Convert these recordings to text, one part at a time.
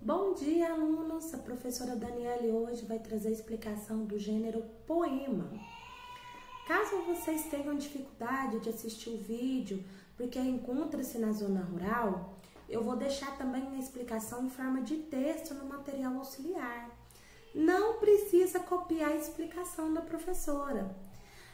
Bom dia, alunos! A professora Daniele hoje vai trazer a explicação do gênero poema. Caso vocês tenham dificuldade de assistir o vídeo porque encontra-se na zona rural, eu vou deixar também a explicação em forma de texto no material auxiliar. Não precisa copiar a explicação da professora.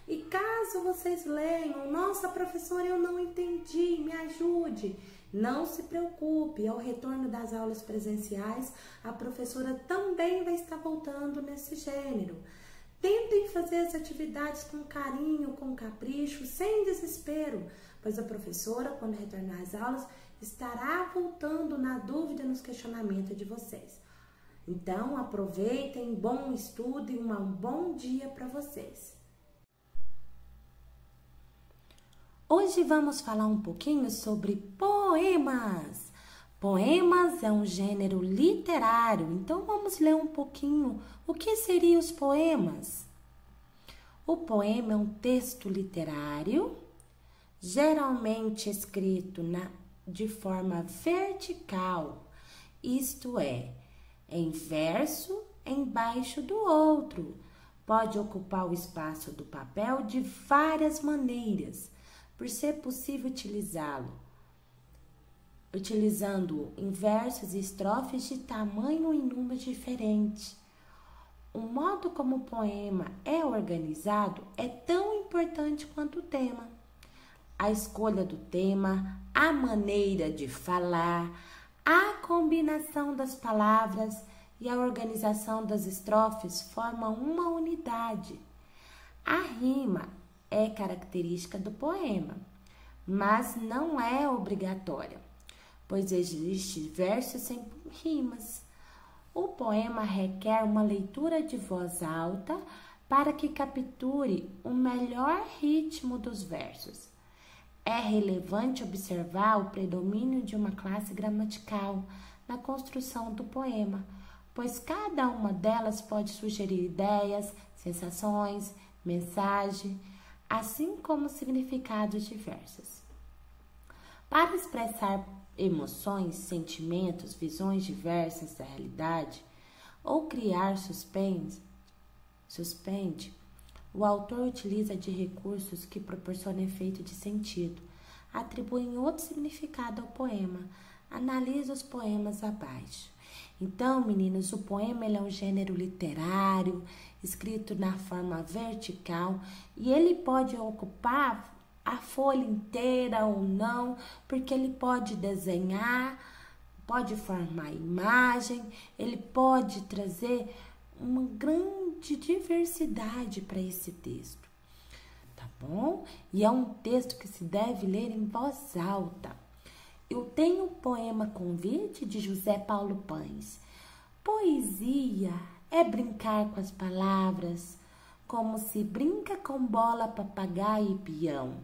E caso vocês leiam, nossa professora, eu não entendi, me ajude. Não se preocupe, ao retorno das aulas presenciais, a professora também vai estar voltando nesse gênero. Tentem fazer as atividades com carinho, com capricho, sem desespero, pois a professora, quando retornar às aulas, estará voltando na dúvida e nos questionamentos de vocês. Então, aproveitem, bom estudo e um bom dia para vocês. Hoje vamos falar um pouquinho sobre poemas. Poemas é um gênero literário, então vamos ler um pouquinho o que seriam os poemas. O poema é um texto literário, geralmente escrito de forma vertical, isto é, em verso embaixo do outro. Pode ocupar o espaço do papel de várias maneiras, por ser possível utilizando em versos e estrofes de tamanho e número diferente. O modo como o poema é organizado é tão importante quanto o tema. A escolha do tema, a maneira de falar, a combinação das palavras e a organização das estrofes formam uma unidade. A rima é característica do poema, mas não é obrigatória, pois existe versos sem rimas. O poema requer uma leitura de voz alta para que capture o melhor ritmo dos versos. É relevante observar o predomínio de uma classe gramatical na construção do poema, pois cada uma delas pode sugerir ideias, sensações, mensagem, assim como significados diversos. Para expressar emoções, sentimentos, visões diversas da realidade ou criar suspense, o autor utiliza de recursos que proporcionam efeito de sentido, atribuem outro significado ao poema. Analise os poemas abaixo. Então, meninos, o poema é um gênero literário, escrito na forma vertical, e ele pode ocupar a folha inteira ou não, porque ele pode desenhar, pode formar imagem, ele pode trazer uma grande diversidade para esse texto, tá bom? E é um texto que se deve ler em voz alta. Eu tenho o poema Convite de José Paulo Paes. Poesia é brincar com as palavras, como se brinca com bola, papagaio e peão.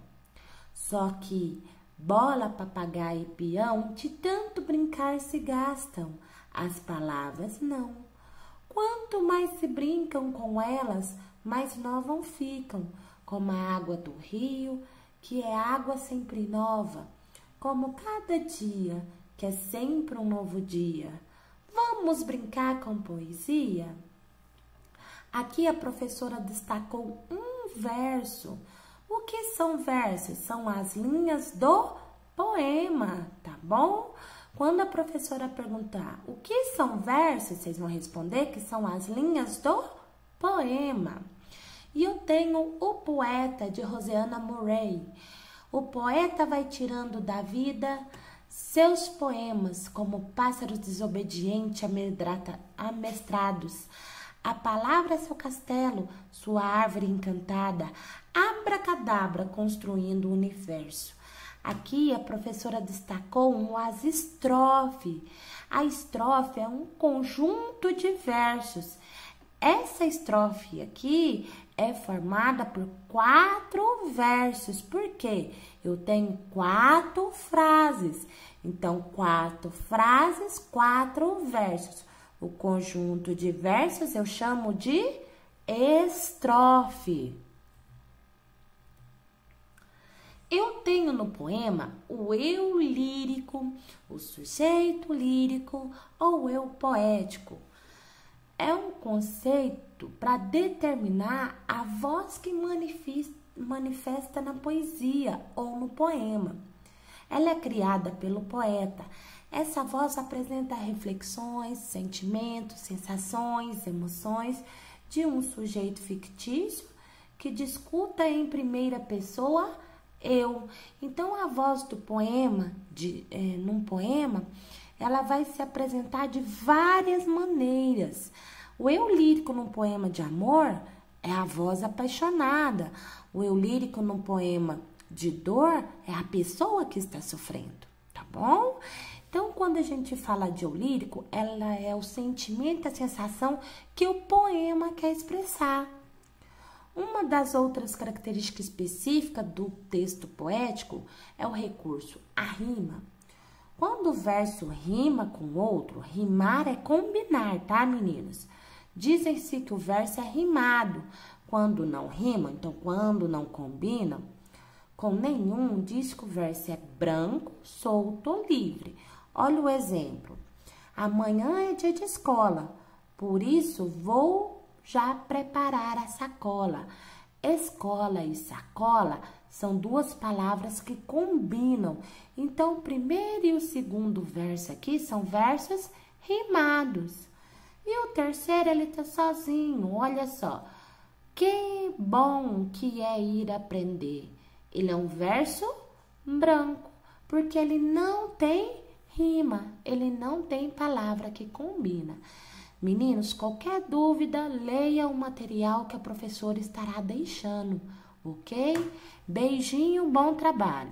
Só que bola, papagaio e peão, de tanto brincar se gastam, as palavras não. Quanto mais se brincam com elas, mais novas ficam, como a água do rio, que é água sempre nova, como cada dia, que é sempre um novo dia. Vamos brincar com poesia? Aqui a professora destacou um verso. O que são versos? São as linhas do poema, tá bom? Quando a professora perguntar o que são versos, vocês vão responder que são as linhas do poema. E eu tenho O Poeta, de Rosiana Murray. O poeta vai tirando da vida seus poemas, como pássaros desobedientes amestrados. A palavra é seu castelo, sua árvore encantada, abracadabra construindo o universo. Aqui a professora destacou as estrofes. A estrofe é um conjunto de versos. Essa estrofe aqui é formada por 4 versos. Por quê? Eu tenho 4 frases. Então, 4 frases, 4 versos. O conjunto de versos eu chamo de estrofe. Eu tenho no poema o eu lírico, o sujeito lírico ou o eu poético. É um conceito para determinar a voz que manifesta na poesia ou no poema. Ela é criada pelo poeta. Essa voz apresenta reflexões, sentimentos, sensações, emoções de um sujeito fictício que discuta em primeira pessoa eu. Então, a voz do poema, num poema, ela vai se apresentar de várias maneiras. O eu lírico num poema de amor é a voz apaixonada. O eu lírico num poema de dor é a pessoa que está sofrendo, tá bom? Então, quando a gente fala de eu lírico, ela é o sentimento, a sensação que o poema quer expressar. Uma das outras características específicas do texto poético é o recurso à rima. Quando o verso rima com outro, rimar é combinar, tá, meninos? Dizem-se que o verso é rimado. Quando não rima, então quando não combina com nenhum, diz que o verso é branco, solto ou livre. Olha o exemplo. Amanhã é dia de escola, por isso vou já preparar a sacola. Escola e sacola são duas palavras que combinam. Então, o primeiro e o segundo verso aqui são versos rimados. E o terceiro, ele tá sozinho, olha só. Que bom que é ir aprender. Ele é um verso branco, porque ele não tem rima, ele não tem palavra que combina. Meninos, qualquer dúvida, leia o material que a professora estará deixando, ok? Beijinho, bom trabalho!